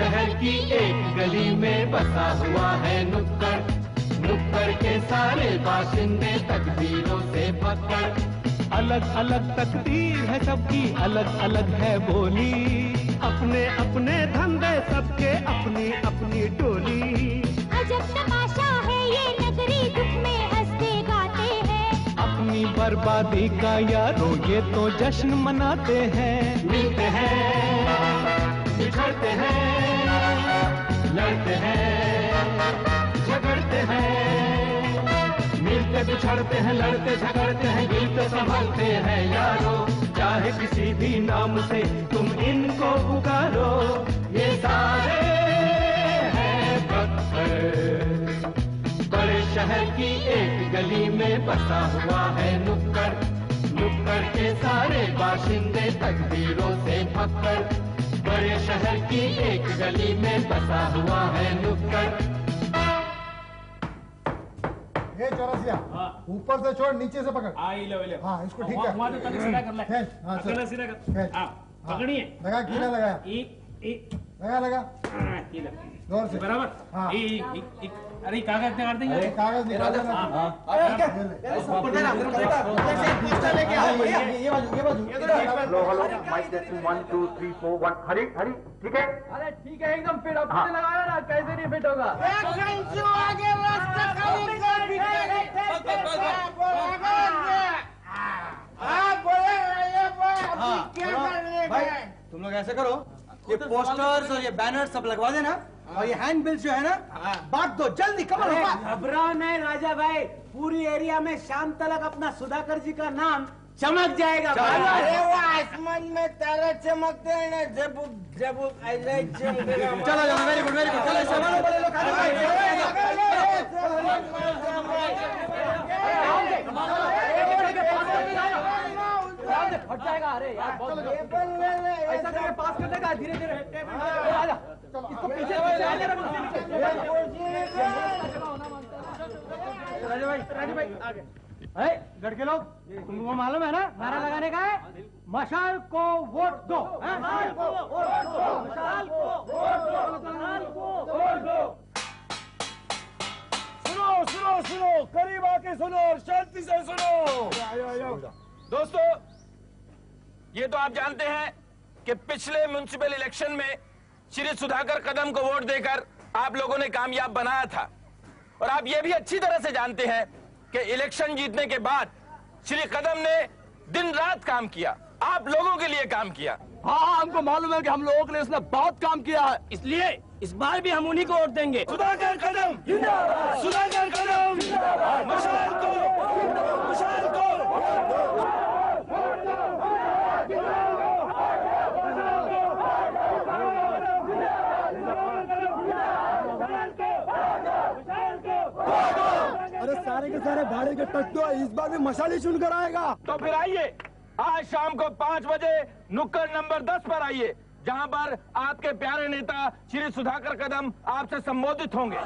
शहर की एक गली में बसा हुआ है नुक्कड़, नुक्कड़ के सारे बाशिंदे तकदीरों से पकड़। अलग अलग तकदीर है सबकी, अलग अलग है बोली, अपने अपने धंधे सबके, अपनी अपनी टोली। अजब तमाशा है ये नगरी, दुख में हंसते गाते हैं। अपनी बर्बादी का यारों ये तो जश्न मनाते हैं। मिलते हैं, बिछड़ते हैं, लड़ते हैं, झगड़ते हैं। मिलते बिछड़ते हैं, लड़ते झगड़ते हैं, गिरते संभलते हैं यारो। चाहे किसी भी नाम से तुम इनको पुकारो, ये सारे हैं पत्थर। बड़े शहर की एक गली में बसा हुआ है नुक्कड़, नुक्कड़ के सारे बाशिंदे तकदीरों से पकड़। बड़े शहर की एक गली में बसा हुआ है नुक्कड़। ये चौरसिया, ऊपर से छोड़, नीचे से पकड़। ले। हाँ, इसको ठीक है। सीधा कर ले। हाँ, अकेला सीधा कर। हाँ, पकड़िए। लगा कीला लगाया। लगा लगा। जोर से। बराबर। हाँ। अरे कागज निकाल देंगे। अरे कागज निकाल देना। Hello mic testing 1 2 3 4 1 Hari Hari ठीक है। अरे ठीक है एकदम फिट। अब तुमने लगाया ना, कैसे नहीं फिट होगा। भाई तुम लोग ऐसे करो, ये पोस्टर्स और ये बैनर सब लगवा देना, और ये हैंड बिल्स जो है ना, बांट दो जल्दी। कमल घबराओ नहीं राजा भाई, पूरी एरिया में शाम तक अपना सुधाकर जी का नाम चमक जाएगा। अरे वो आसमान में तारे चमकते हैं ना, जब जब ऐसा ही चमकेगा। चलो चलो, वेरी गुड वेरी गुड। चलो सामान बोले लोग फट जाएगा। अरे यार ऐसा करके पास कर देगा धीरे धीरे। इसको पीछे राजू भाई आगे। गढ़ के लोग, तुमको मालूम है ना नारा लगाने का है, मशाल को वोट दो। मशाल को वोट दो, मशाल को वोट दो। सुनो सुनो सुनो, करीब आके सुनो और शांति से सुनो। दोस्तों, ये तो आप जानते हैं कि पिछले म्युनिसिपल इलेक्शन में श्री सुधाकर कदम को वोट देकर आप लोगों ने कामयाब बनाया था, और आप ये भी अच्छी तरह से जानते हैं कि इलेक्शन जीतने के बाद श्री कदम ने दिन रात काम किया, आप लोगों के लिए काम किया। हाँ, हमको मालूम है कि हम लोगों के लिए उसने बहुत काम किया है, इसलिए इस बार भी हम उन्हीं को वोट देंगे। सुधाकर कदम जिंदाबाद, सुधाकर कदम जिंदाबाद, मशाल को, मशाल को। अरे सारे के सारे भाड़े के टट्टू इस बार भी मशाल ही चुनकर आएगा। तो फिर आइए, आज शाम को 5 बजे नुक्कड़ नंबर 10 पर आइए, जहां पर आपके प्यारे नेता श्री सुधाकर कदम आपसे संबोधित होंगे।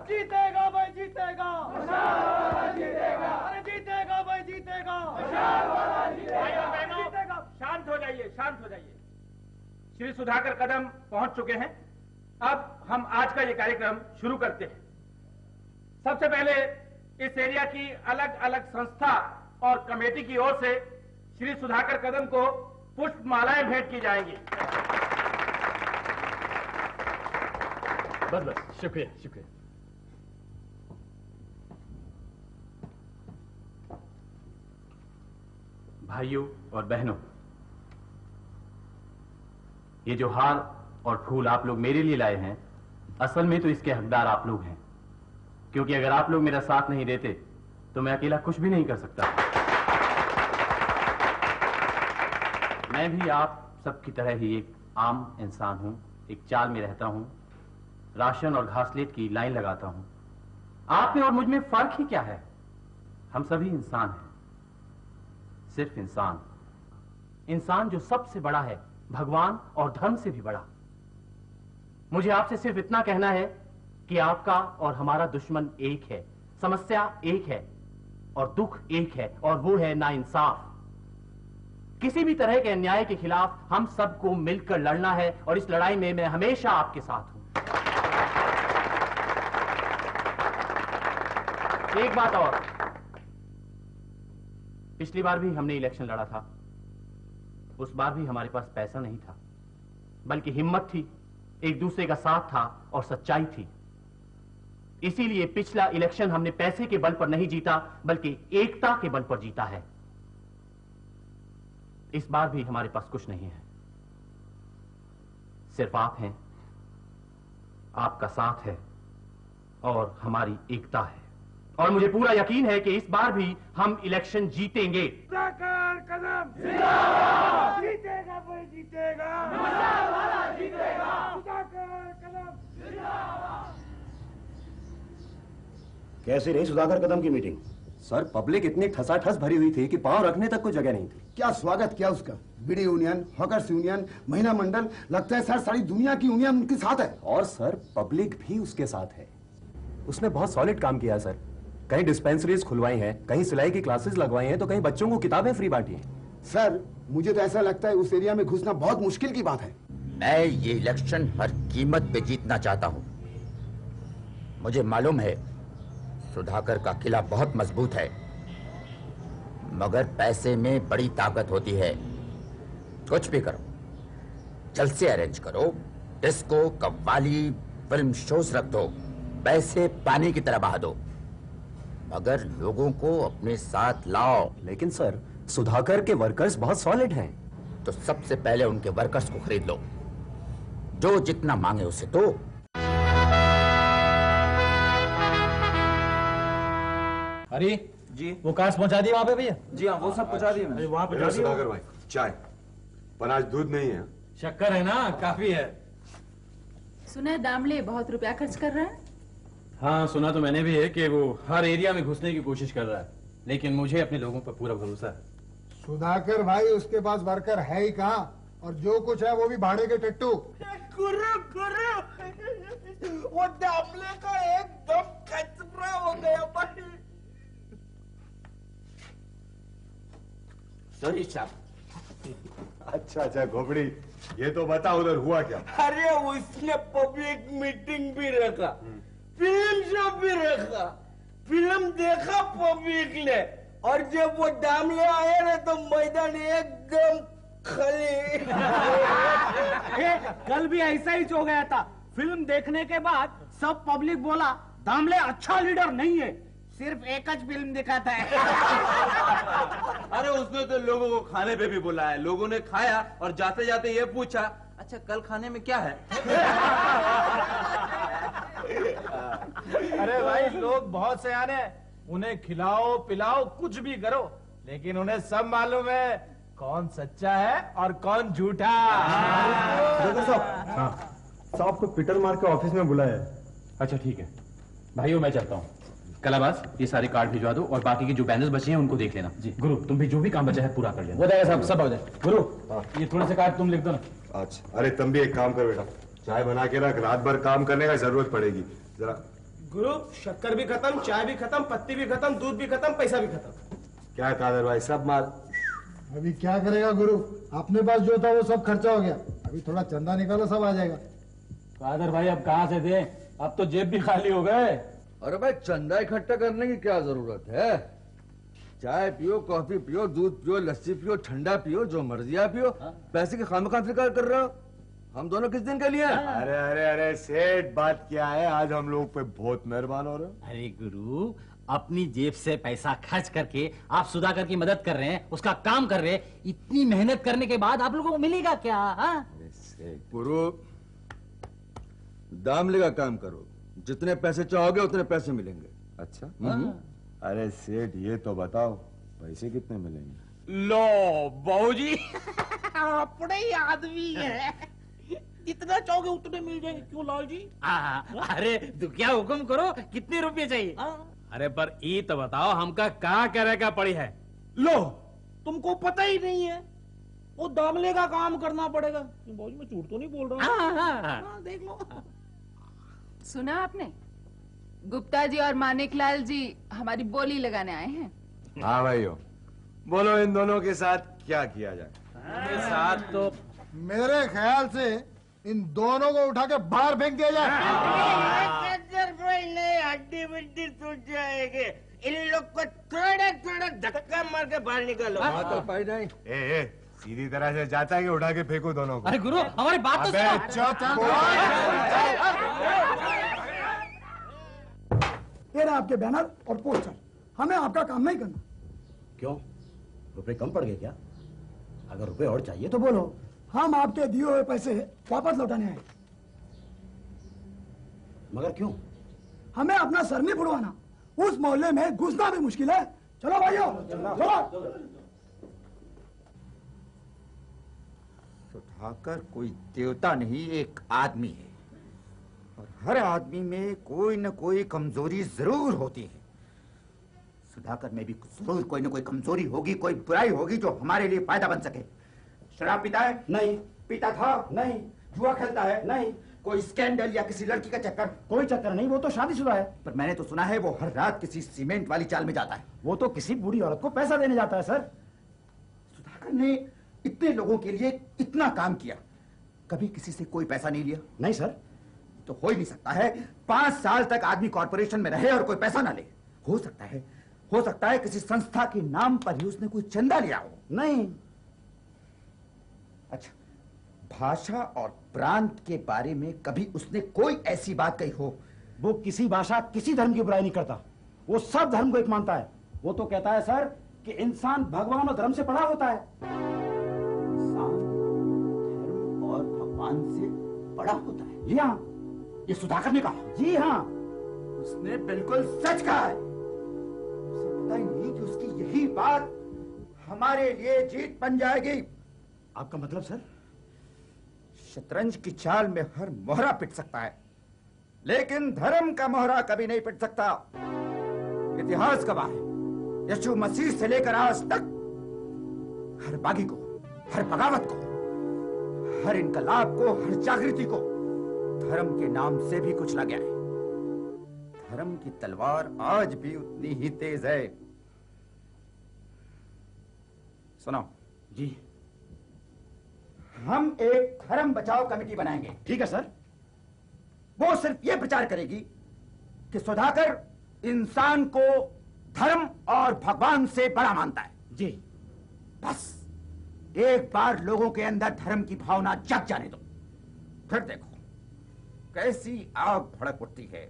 जीतेगा भाई, जीतेगा। जीतेगा, अरे जीतेगा भाई, जीतेगा। शांत हो जाइए, शांत हो जाइए। श्री सुधाकर कदम पहुंच चुके हैं। अब हम आज का ये कार्यक्रम शुरू करते हैं। सबसे पहले इस एरिया की अलग अलग संस्था और कमेटी की ओर से श्री सुधाकर कदम को पुष्प मालाएं भेंट की जाएंगी। बस शुक्रिया शुक्रिया। भाइयों और बहनों, ये जो हार और फूल आप लोग मेरे लिए लाए हैं, असल में तो इसके हकदार आप लोग हैं। क्योंकि अगर आप लोग मेरा साथ नहीं देते तो मैं अकेला कुछ भी नहीं कर सकता। मैं भी आप सबकी तरह ही एक आम इंसान हूं, एक चाल में रहता हूं, राशन और घासलेट की लाइन लगाता हूं। आप में और मुझ में फर्क ही क्या है? हम सभी इंसान हैं, सिर्फ इंसान। इंसान जो सबसे बड़ा है, भगवान और धर्म से भी बड़ा। मुझे आपसे सिर्फ इतना कहना है कि आपका और हमारा दुश्मन एक है, समस्या एक है और दुख एक है, और वो है नाइंसाफ। किसी भी तरह के अन्याय के खिलाफ हम सबको मिलकर लड़ना है और इस लड़ाई में मैं हमेशा आपके साथ हूं। एक बात और, पिछली बार भी हमने इलेक्शन लड़ा था। उस बार भी हमारे पास पैसा नहीं था, बल्कि हिम्मत थी, एक दूसरे का साथ था और सच्चाई थी। इसीलिए पिछला इलेक्शन हमने पैसे के बल पर नहीं जीता, बल्कि एकता के बल पर जीता है। इस बार भी हमारे पास कुछ नहीं है, सिर्फ आप हैं, आपका साथ है और हमारी एकता है। और मुझे पूरा यकीन है कि इस बार भी हम इलेक्शन जीतेंगे। कदम जिंदाबाद, जीतेगा भाई जीतेगा, जीतेगा, कदम जिंदाबाद। कैसी रही सुधाकर कदम की मीटिंग? सर, पब्लिक इतनी ठसाठस भरी हुई थी कि पांव रखने तक कोई जगह नहीं थी। क्या स्वागत किया उसका, बीडी यूनियन, हॉकर्स यूनियन, महिला मंडल, लगता है सर सारी दुनिया की यूनियन उनके साथ है। और सर, पब्लिक भी उसके साथ है। उसने बहुत सॉलिड काम किया सर। कहीं डिस्पेंसरीज खुलवाई हैं, कहीं सिलाई की क्लासेस लगवाई हैं, तो कहीं बच्चों को किताबें फ्री बांटी हैं। सर, मुझे तो ऐसा लगता है उस एरिया में घुसना बहुत मुश्किल की बात है। मैं ये इलेक्शन हर कीमत पे जीतना चाहता हूँ। मुझे मालूम है सुधाकर का किला बहुत मजबूत है, मगर पैसे में बड़ी ताकत होती है। कुछ भी करो, जलसे अरेंज करो, डिस्को, कव्वाली, फिल्म शोज रख दो, पैसे पानी की तरह बहा दो, मगर लोगों को अपने साथ लाओ। लेकिन सर, सुधाकर के वर्कर्स बहुत सॉलिड हैं। तो सबसे पहले उनके वर्कर्स को खरीद लो, जो जितना मांगे उसे दो। अरे जी, वो कार्स पहुंचा दिए वहां पे भैया? जी हाँ, वो सब पहुंचा दिए मैंने। वहां पहुंचा दिए। सुधाकर भाई, चाय, पर आज दूध नहीं है। शक्कर है ना, काफी है। सुना है दामले बहुत रुपया खर्च कर रहा है। हाँ, सुना तो मैंने भी है कि वो हर एरिया में घुसने की कोशिश कर रहा है, लेकिन मुझे अपने लोगों पर पूरा भरोसा है। सुधाकर भाई, उसके पास वर्कर है ही कहाँ, और जो कुछ है वो भी भाड़े के टट्टू। गुरु गुरु, वो दामले का एकदम खतरा हो गया भाई। सॉरी साहब। अच्छा घोपड़ी, ये तो बता उधर हुआ क्या? अरे उसने पब्लिक मीटिंग भी रखा, फिल्म शो भी रखा, फिल्म देखा पब्लिक ने, और जब वो दामले आए ना तो मैदान एकदम खाली। कल भी ऐसा ही हो गया था। फिल्म देखने के बाद सब पब्लिक बोला दामले अच्छा लीडर नहीं है, सिर्फ एक ही फिल्म दिखाता है। अरे उसने तो लोगों को खाने पे भी बुलाया, लोगों ने खाया और जाते जाते ये पूछा, अच्छा कल खाने में क्या है? अरे भाई, लोग बहुत सयाने हैं, उन्हें खिलाओ पिलाओ कुछ भी करो, लेकिन उन्हें सब मालूम है कौन सच्चा है और कौन झूठा। साहब को पीटर मार के ऑफिस में बुलाया है। अच्छा ठीक है भाइयों, मैं चलता हूँ। कलाबाज, ये सारे कार्ड भिजवा दो और बाकी के जो बैनर्स बचे हैं उनको देख लेना। जी गुरु, तुम भी जो भी काम बचा है पूरा कर लेना। वो जाएगा साहब, सब हो जाए। गुरु, ये थोड़े से कार्ड तुम लिख दो ना। अच्छा, अरे तुम भी एक काम कर बेटा, चाय बना के रख, रात भर काम करने का जरूरत पड़ेगी जरा। गुरु, शक्कर भी खत्म, चाय भी खत्म, पत्ती भी खत्म, दूध भी खत्म, पैसा भी खत्म। क्या कादर भाई, सब माल। अभी क्या करेगा गुरु, अपने पास जो था वो सब खर्चा हो गया, अभी थोड़ा चंदा निकालो, सब आ जाएगा। कादर भाई, अब कहाँ से दे, अब तो जेब भी खाली हो गए। अरे भाई, चंदा इकट्ठा करने की क्या जरूरत है? चाय पियो, कॉफी पियो, दूध पियो, लस्सी पियो, ठंडा पियो, जो मर्जी आप पियो। पैसे की खामखा फिक्र कर रहे हो? हम दोनों किस दिन के लिए? अरे अरे अरे सेठ, बात क्या है, आज हम लोग पे बहुत मेहरबान हो रहे हो। अरे गुरु, अपनी जेब से पैसा खर्च करके आप सुधाकर की मदद कर रहे हैं, उसका काम कर रहे हैं। इतनी मेहनत करने के बाद आप लोगों को मिलेगा क्या? गुरु, दामले का काम करो, जितने पैसे चाहोगे उतने पैसे मिलेंगे। अच्छा अरे सेठ ये तो बताओ पैसे कितने मिलेंगे? लो बाबूजी अपने ही आदमी है, जितना चाहोगे उतने मिल जाएंगे। क्यों लाल जी? अरे तो क्या हुक्म करो, कितने रुपए चाहिए? अरे पर ई तो बताओ हमका कहाँ करेगा पड़ी है? लो तुमको पता ही नहीं है, वो दामले का काम करना पड़ेगा। बाबूजी मैं झूठ तो नहीं बोल रहा हूँ। देख लो। सुना आपने? गुप्ता जी और मानिकलाल जी हमारी बोली लगाने आए हैं। हाँ भाइयों, बोलो इन दोनों के साथ क्या किया जाए? के साथ तो मेरे ख्याल से इन दोनों को उठा के बाहर फेंक दिया जाए। हड्डी बड्डी टूट जाएंगे, इन लोग को थोड़ा थोड़ा धक्का मार के बाहर निकालो। तो पाई नहीं। ए, सीधी तरह से जाता है कि उठा के फेंको दोनों को? अरे गुरु हमारी बात तो अबे चुप। ये रहा आपके बैनर और पोस्टर, हमें आपका काम नहीं करना। क्यों, रुपए कम पड़ गए क्या? अगर रुपए और चाहिए तो बोलो, हम आपके दिए हुए पैसे वापस लौटाने आए। मगर क्यों? हमें अपना सर नहीं फुड़वाना, उस मोहल्ले में घुसना भी मुश्किल है। चलो भाइयों चलो। सुधाकर कोई देवता नहीं, एक आदमी है, और हर आदमी में कोई न कोई कमजोरी जरूर होती है। सुधाकर में भी जरूर कोई न कोई कमजोरी होगी, कोई बुराई होगी जो हमारे लिए फायदा बन सके। शराब पीता है? नहीं। पीता था? नहीं। जुआ खेलता है? नहीं। कोई स्कैंडल या किसी लड़की का चक्कर? कोई चक्कर नहीं, वो तो शादीशुदा है। पर मैंने तो सुना है वो हर रात किसी सीमेंट वाली चाल में जाता है। वो तो किसी बूढ़ी औरत को पैसा देने जाता है सर। सुधाकर ने इतने लोगों के लिए इतना काम किया, कभी किसी से कोई पैसा नहीं लिया? नहीं सर। तो हो ही नहीं सकता है 5 साल तक आदमी कॉर्पोरेशन में रहे और कोई पैसा ना ले। हो सकता है किसी संस्था के नाम पर ही उसने कोई चंदा लिया हो। नहीं। अच्छा, भाषा और प्रांत के बारे में कभी उसने कोई ऐसी बात कही हो? वो किसी भाषा किसी धर्म की बुराई नहीं करता, वो सब धर्म को एक मानता है। वो तो कहता है सर कि इंसान भगवान और धर्म से बड़ा होता है। इंसान धर्म और भगवान से बड़ा होता है? जी हाँ। ये सुधाकर ने कहा? जी हाँ। उसने बिल्कुल सच कहा है। उसे पता ही नहीं कि उसकी यही बात हमारे लिए जीत बन जाएगी। आपका मतलब सर? शतरंज की चाल में हर मोहरा पिट सकता है, लेकिन धर्म का मोहरा कभी नहीं पिट सकता। इतिहास गवाह है, यीशु मसीह से लेकर आज तक हर बागी को, हर बगावत को, हर इनकलाब को, हर जागृति को धर्म के नाम से भी कुचला गया है। धर्म की तलवार आज भी उतनी ही तेज है। सुनो जी, हम एक धर्म बचाओ कमेटी बनाएंगे। ठीक है सर। वो सिर्फ ये प्रचार करेगी कि सुधाकर इंसान को धर्म और भगवान से बड़ा मानता है। जी। बस एक बार लोगों के अंदर धर्म की भावना जग जाने दो, फिर देखो कैसी आग भड़क उठती है।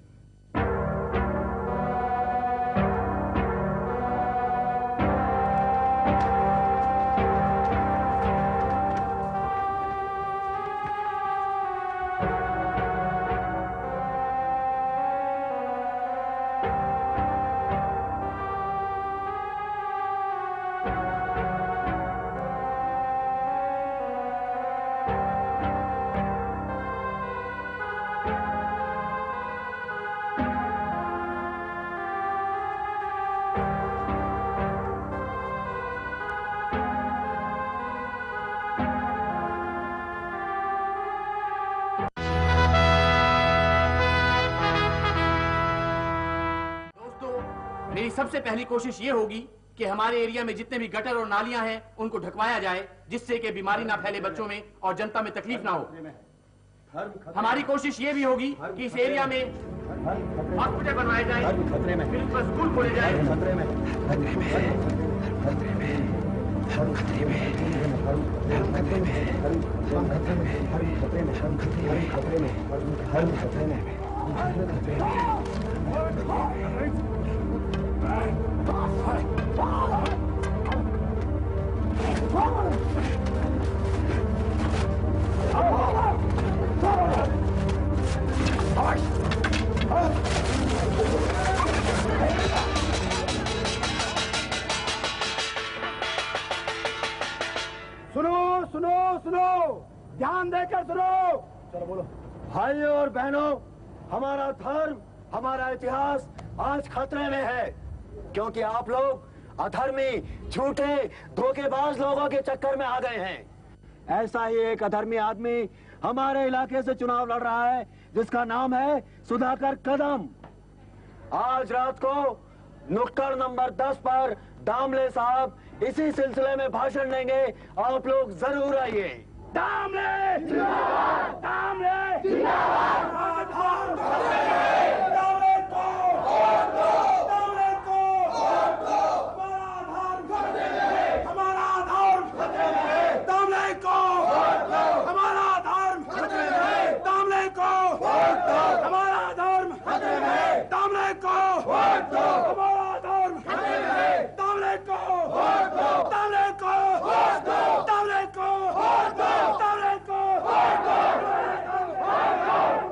मेरी सबसे पहली कोशिश ये होगी कि हमारे एरिया में जितने भी गटर और नालियां हैं उनको ढकवाया जाए, जिससे कि बीमारी ना फैले बच्चों में और जनता में तकलीफ ना हो। हमारी कोशिश ये भी होगी कि इस एरिया में हॉस्पिटल बनवाए जाए, प्रिंसिपल स्कूल खोले जाए। ध्यान देकर सुनो। चलो बोलो। भाइयों और बहनों, हमारा धर्म, हमारा इतिहास आज खतरे में है, क्योंकि आप लोग अधर्मी, झूठे, धोखेबाज लोगों के चक्कर में आ गए हैं। ऐसा ही एक अधर्मी आदमी हमारे इलाके से चुनाव लड़ रहा है, जिसका नाम है सुधाकर कदम। आज रात को नुक्कड़ नंबर 10 पर दामले साहब इसी सिलसिले में भाषण देंगे। आप लोग जरूर आइए। दामले जिंदाबाद, दामले जिंदाबाद, हमारा धर्म खतरे में, दामले को हमारा धर्म खतरे में, दामले को हमारा धर्म खतरे में, दामले को हमारा धर्म खतरे में, दामले को दामले को दामले को दामले को।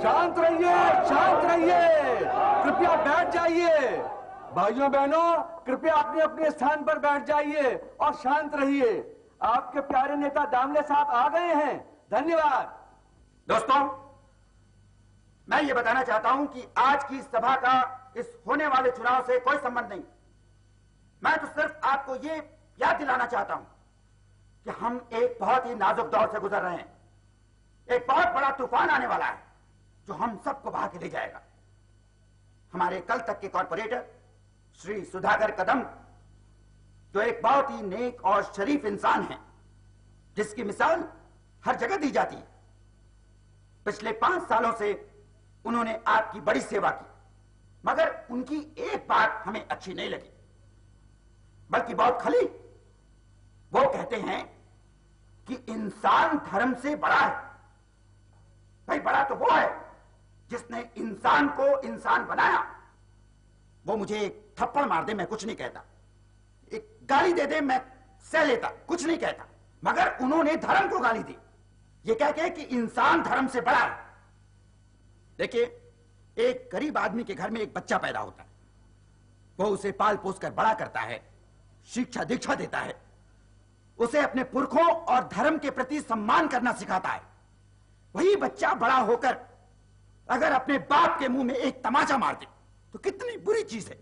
शांत रहिए, शांत रहिए, कृपया बैठ जाइए। भाइयों बहनों, कृपया अपने अपने स्थान पर बैठ जाइए और शांत रहिए। आपके प्यारे नेता दामले साहब आ गए हैं। धन्यवाद। दोस्तों, मैं ये बताना चाहता हूं कि आज की सभा का इस होने वाले चुनाव से कोई संबंध नहीं। मैं तो सिर्फ आपको ये याद दिलाना चाहता हूं कि हम एक बहुत ही नाजुक दौर से गुजर रहे हैं। एक बहुत बड़ा तूफान आने वाला है जो हम सबको बहा के ले जाएगा। हमारे कल तक के कॉर्पोरेटर श्री सुधाकर कदम, जो एक बहुत ही नेक और शरीफ इंसान हैं, जिसकी मिसाल हर जगह दी जाती है। पिछले 5 सालों से उन्होंने आपकी बड़ी सेवा की, मगर उनकी एक बात हमें अच्छी नहीं लगी, बल्कि बहुत खली। वो कहते हैं कि इंसान धर्म से बड़ा है। भाई, बड़ा तो वो है जिसने इंसान को इंसान बनाया। वो मुझे एक थप्पड़ मार दे, मैं कुछ नहीं कहता, एक गाली दे दे, मैं सह लेता, कुछ नहीं कहता, मगर उन्होंने धर्म को गाली दी, ये कह के कि इंसान धर्म से बड़ा है। देखिए, एक गरीब आदमी के घर में एक बच्चा पैदा होता है, वो उसे पाल पोस कर बड़ा करता है, शिक्षा दीक्षा देता है, उसे अपने पुरखों और धर्म के प्रति सम्मान करना सिखाता है। वही बच्चा बड़ा होकर अगर अपने बाप के मुंह में एक तमाचा मार दे तो कितनी बुरी चीज है।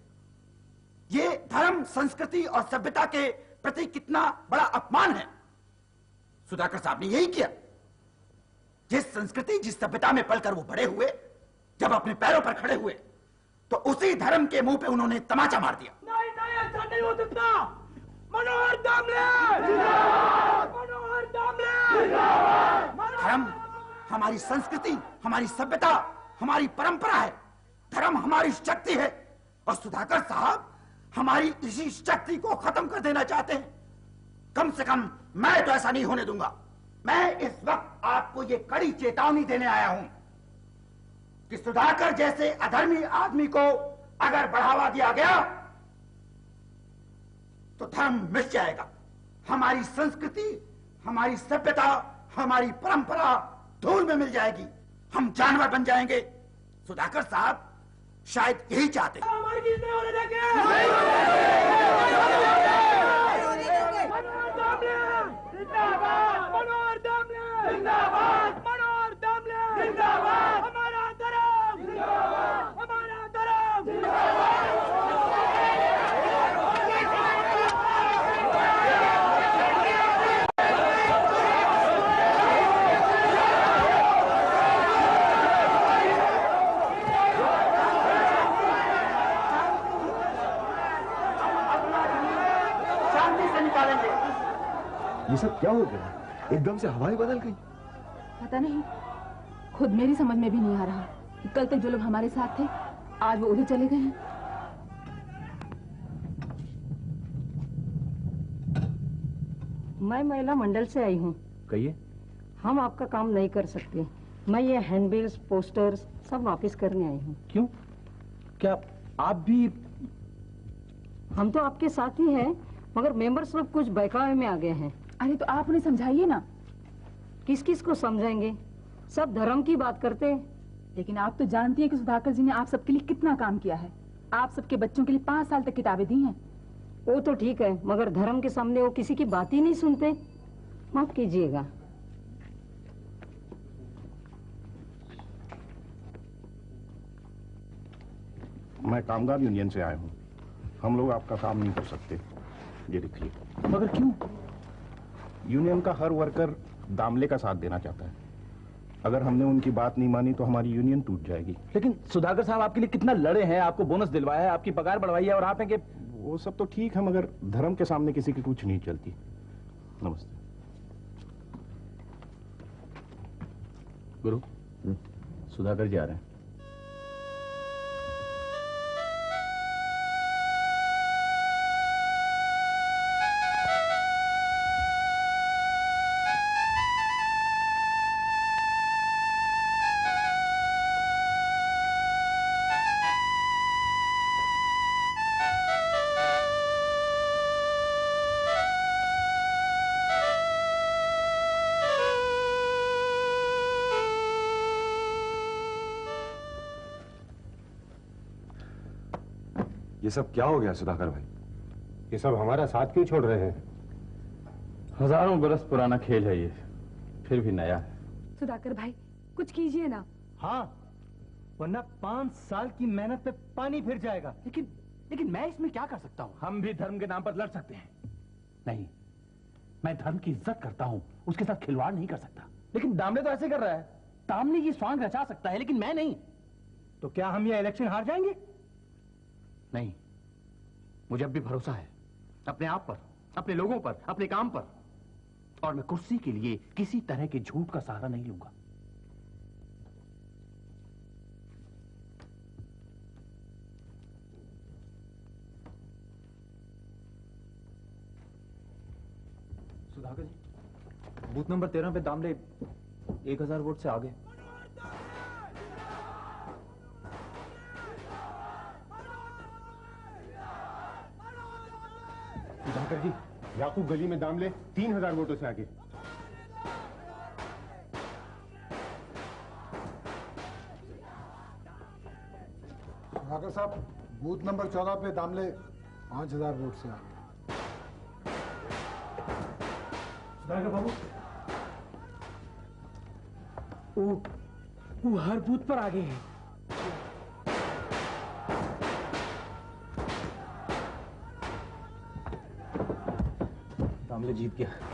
ये धर्म, संस्कृति और सभ्यता के प्रति कितना बड़ा अपमान है। सुधाकर साहब ने यही किया। जिस संस्कृति, जिस सभ्यता में पलकर वो बड़े हुए, जब अपने पैरों पर खड़े हुए तो उसी धर्म के मुंह पे उन्होंने तमाचा मार दिया। नहीं नहीं, ऐसा नहीं हो सकता। मनोहर दामले, मनोहर दामले। धर्म हमारी संस्कृति, हमारी सभ्यता, हमारी परंपरा है। धर्म हमारी शक्ति है और सुधाकर साहब हमारी इसी शक्ति को खत्म कर देना चाहते हैं। कम से कम मैं तो ऐसा नहीं होने दूंगा। मैं इस वक्त आपको ये कड़ी चेतावनी देने आया हूं कि सुधाकर जैसे अधर्मी आदमी को अगर बढ़ावा दिया गया तो धर्म मिट जाएगा। हमारी संस्कृति, हमारी सभ्यता, हमारी परंपरा धूल में मिल जाएगी। हम जानवर बन जाएंगे। सुधाकर साहब शायद यही चाहते हैं। मनोहर दामले जिंदाबाद, मनोहर दामले जिंदाबाद, हमारा धर्म जिंदाबाद, हमारा धर्म जिंदाबाद। ये सब क्या हो गया? एकदम से हवाएं बदल गई। पता नहीं, खुद मेरी समझ में भी नहीं आ रहा कि कल तक जो लोग हमारे साथ थे आज वो उधर चले गए हैं। मैं महिला मंडल से आई हूँ। कहिए। हम आपका काम नहीं कर सकते। मैं ये हैंडबिल्स, पोस्टर्स सब वापस करने आई हूँ। क्यों? क्या आप भी? हम तो आपके साथ ही हैं, मगर मेंबर्स लोग कुछ बहकावे में आ गए हैं। अरे तो आप उन्हें समझाइए ना। किस किस को समझाएंगे? सब धर्म की बात करते हैं। लेकिन आप तो जानती हैं कि सुधाकर जी ने आप सबके लिए कितना काम किया है। आप सबके बच्चों के लिए 5 साल तक किताबें दी हैं। वो तो ठीक है, मगर धर्म के सामने वो किसी की बात ही नहीं सुनते। माफ कीजिएगा। मैं कामगार यूनियन से आया हूँ। हम लोग आपका काम नहीं कर सकते। ये देखिए। मगर क्यों? यूनियन का हर वर्कर दामले का साथ देना चाहता है। अगर हमने उनकी बात नहीं मानी तो हमारी यूनियन टूट जाएगी। लेकिन सुधाकर साहब आपके लिए कितना लड़े हैं, आपको बोनस दिलवाया है, आपकी पगार बढ़वाई है, और आप हैं कि वो सब तो ठीक है, मगर धर्म के सामने किसी की कुछ नहीं चलती। नमस्ते। गुरु, सुधाकर जी आ रहे हैं। ये सब क्या हो गया सुधाकर भाई? ये सब हमारा साथ क्यों छोड़ रहे हैं? हजारों बरस पुराना खेल है ये, फिर भी नया है। सुधाकर भाई कुछ कीजिए ना। हाँ, वरना 5 साल की मेहनत पे पानी फिर जाएगा। लेकिन मैं इसमें क्या कर सकता हूँ? हम भी धर्म के नाम पर लड़ सकते हैं। नहीं, मैं धर्म की इज्जत करता हूँ, उसके साथ खिलवाड़ नहीं कर सकता। लेकिन दामले तो ऐसे कर रहा है। दामले ये स्वांग रचा सकता है, लेकिन मैं नहीं। तो क्या हम ये इलेक्शन हार जाएंगे? नहीं, मुझे अब भी भरोसा है अपने आप पर, अपने लोगों पर, अपने काम पर, और मैं कुर्सी के लिए किसी तरह के झूठ का सहारा नहीं लूंगा। सुधाकर जी, बूथ नंबर 13 पे दामले 1000 वोट से आगे। सुधाकर जी, याकूब गली में दामले 3000 वोटों से आगे। सुधाकर साहब, बूथ नंबर 14 पे दामले 5000 वोट से आगे। सुधाकर बाबू, वो हर बूथ पर आगे है। दामले जीत गया।